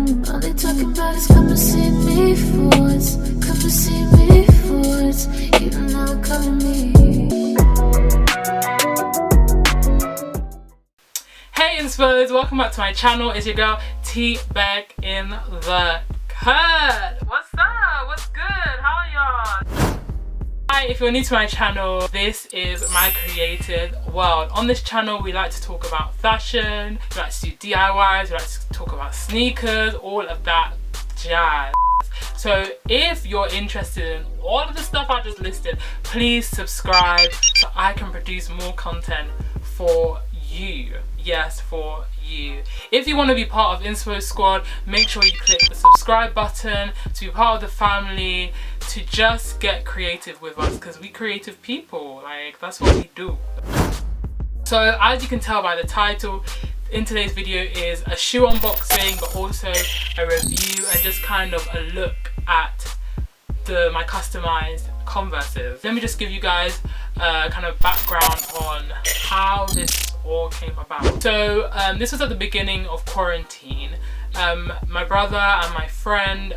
All they talking about is come and see me forwards, come and see me forwards. You don't ever come to me. Hey Inspos, welcome back to my channel. It's your girl T back in the cut. What's up? What's good? How are y'all? Hi, if you're new to my channel, this is my creative world. On this channel we like to talk about fashion, we like to do DIYs, we like to talk about sneakers, all of that jazz. So if you're interested in all of the stuff I just listed, please subscribe so I can produce more content for you. Yes, for you. If you want to be part of Inspo Squad, make sure you click the subscribe button to be part of the family, to just get creative with us, because we creative people, like that's what we do. So as you can tell by the title, in today's video is a shoe unboxing, but also a review and just kind of a look at my customized Converses. Let me just give you guys kind of background on how this all came about. So this was at the beginning of quarantine. My brother and my friend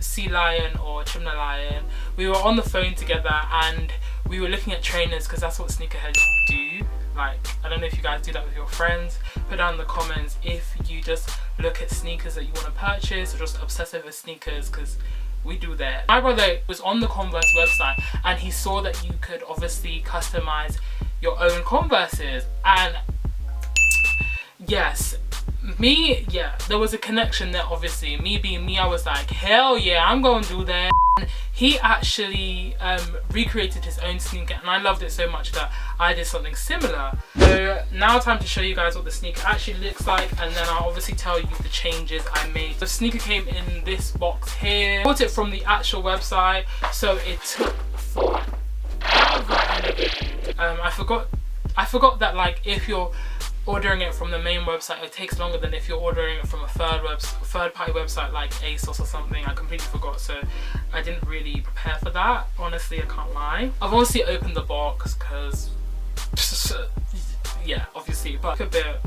Sea Lion or Chimna Lion, we were on the phone together and we were looking at trainers because that's what sneakerheads do. Like, I don't know if you guys do that with your friends. Put down in the comments if you just look at sneakers that you want to purchase or just obsessive with sneakers, because we do that. My brother was on the Converse website and he saw that you could obviously customize your own Converses, and yes, there was a connection there. Obviously, me being me, I was like, hell yeah, I'm going to do that. And he actually recreated his own sneaker and I loved it so much that I did something similar. So now time to show you guys what the sneaker actually looks like, and then I'll obviously tell you the changes I made. The sneaker came in this box here. I bought it from the actual website, so it took forever. I forgot that, like, if you're ordering it from the main website, it takes longer than if you're ordering it from a third party website like ASOS or something. I completely forgot, so I didn't really prepare for that. Honestly, I can't lie. I've obviously opened the box because yeah, obviously, but a bit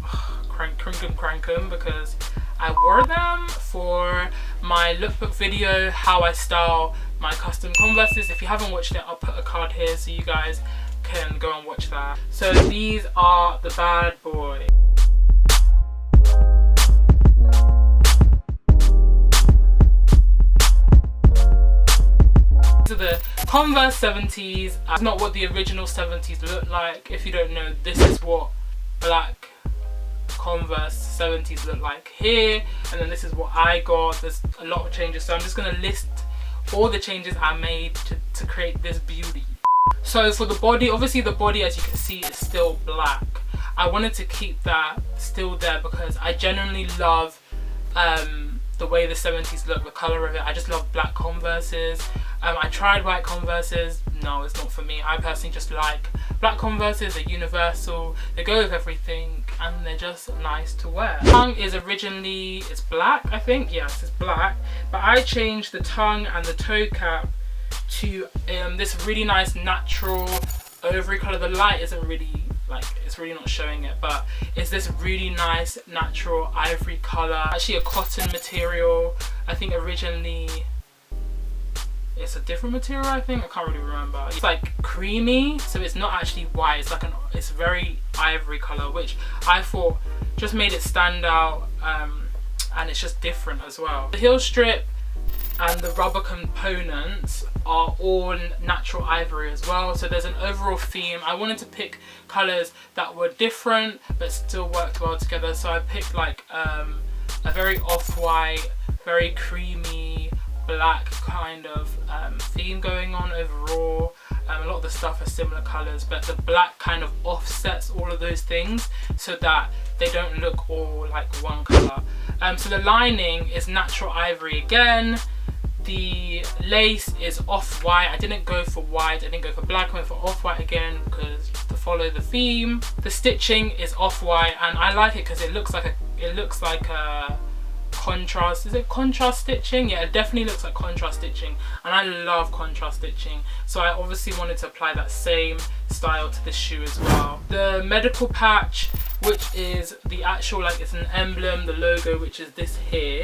crankum because I wore them for my lookbook video, how I style my custom Converses. If you haven't watched it, I'll put a card here so you guys can go and watch that. So these are the bad boys. These are the Converse 70s. It's not what the original 70s look like. If you don't know, this is what black Converse 70s look like here, and then this is what I got. There's a lot of changes, so I'm just going to list all the changes I made to create this beauty. So for the body, obviously the body, as you can see, is still black. I wanted to keep that still there because I genuinely love the way the 70s look, the colour of it. I just love black Converses. I tried white Converses. No, it's not for me. I personally just like black Converses. They're universal, they go with everything, and they're just nice to wear. The tongue is originally, it's black, I think. Yes, it's black, but I changed the tongue and the toe cap to this really nice natural ivory color. The light isn't really, like, it's really not showing it, but it's this really nice natural ivory color. Actually a cotton material. I think originally it's a different material, I think. I can't really remember. It's like creamy, so it's not actually white. It's like it's very ivory color, which I thought just made it stand out, and it's just different as well. The heel strip and the rubber components are all natural ivory as well, so there's an overall theme. I wanted to pick colors that were different but still worked well together, so I picked like a very off-white, very creamy black kind of theme going on overall. A lot of the stuff are similar colors, but the black kind of offsets all of those things so that they don't look all like one color. So the lining is natural ivory again. The lace is off-white. I didn't go for white, I didn't go for black, I went for off-white again because to follow the theme. The stitching is off-white, and I like it because it looks like a contrast. Is it contrast stitching? Yeah, it definitely looks like contrast stitching, and I love contrast stitching, so I obviously wanted to apply that same style to this shoe as well. The medical patch, which is the actual, like, it's an emblem, the logo, which is this here,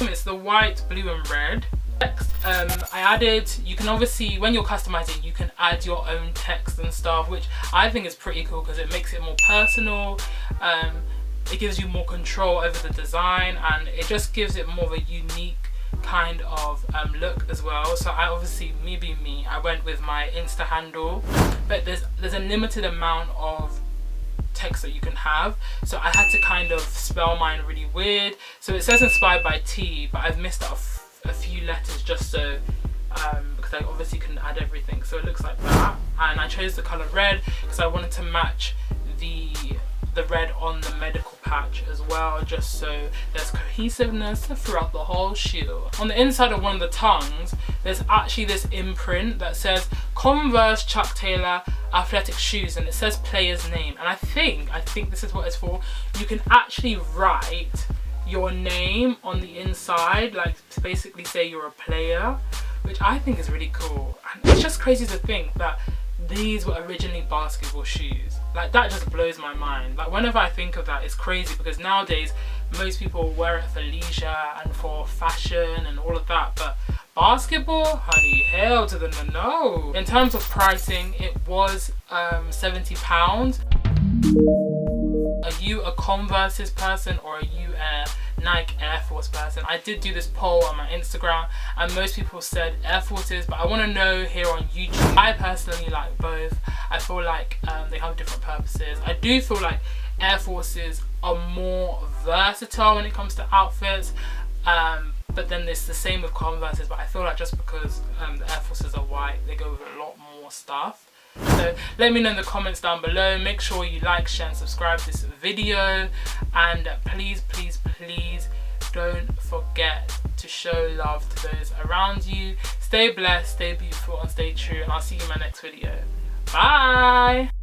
It's the white, blue and red. Next, I added, you can obviously, when you're customizing, you can add your own text and stuff, which I think is pretty cool because it makes it more personal. It gives you more control over the design, and it just gives it more of a unique kind of look as well. So I obviously, me being me, I went with my Insta handle, but there's a limited amount of text that you can have, so I had to kind of spell mine really weird. So it says inspired by T, but I've missed out a few letters just so because I obviously couldn't add everything, so it looks like that. And I chose the color red because I wanted to match the red on the medical patch as well, just so there's cohesiveness throughout the whole shoe. On the inside of one of the tongues, there's actually this imprint that says Converse Chuck Taylor athletic shoes, and it says player's name. And I think this is what it's for. You can actually write your name on the inside, like to basically say you're a player, which I think is really cool. And it's just crazy to think that these were originally basketball shoes. Like, that just blows my mind. Like, whenever I think of that, it's crazy because nowadays most people wear it for leisure and for fashion and all of that, but basketball, honey, hell to the no. In terms of pricing, it was £70. Are you a Converse's person or are you a Nike Air Force person? I did do this poll on my Instagram and most people said Air Forces, but I want to know here on YouTube. I personally like both. I feel like they have different purposes. I do feel like Air Forces are more versatile when it comes to outfits, but then it's the same with Converses, but I feel like just because the Air Forces are white, they go with a lot more stuff. So let me know in the comments down below. Make sure you like, share and subscribe to this video, and please don't forget to show love to those around you. Stay blessed, stay beautiful and stay true, and I'll see you in my next video. Bye.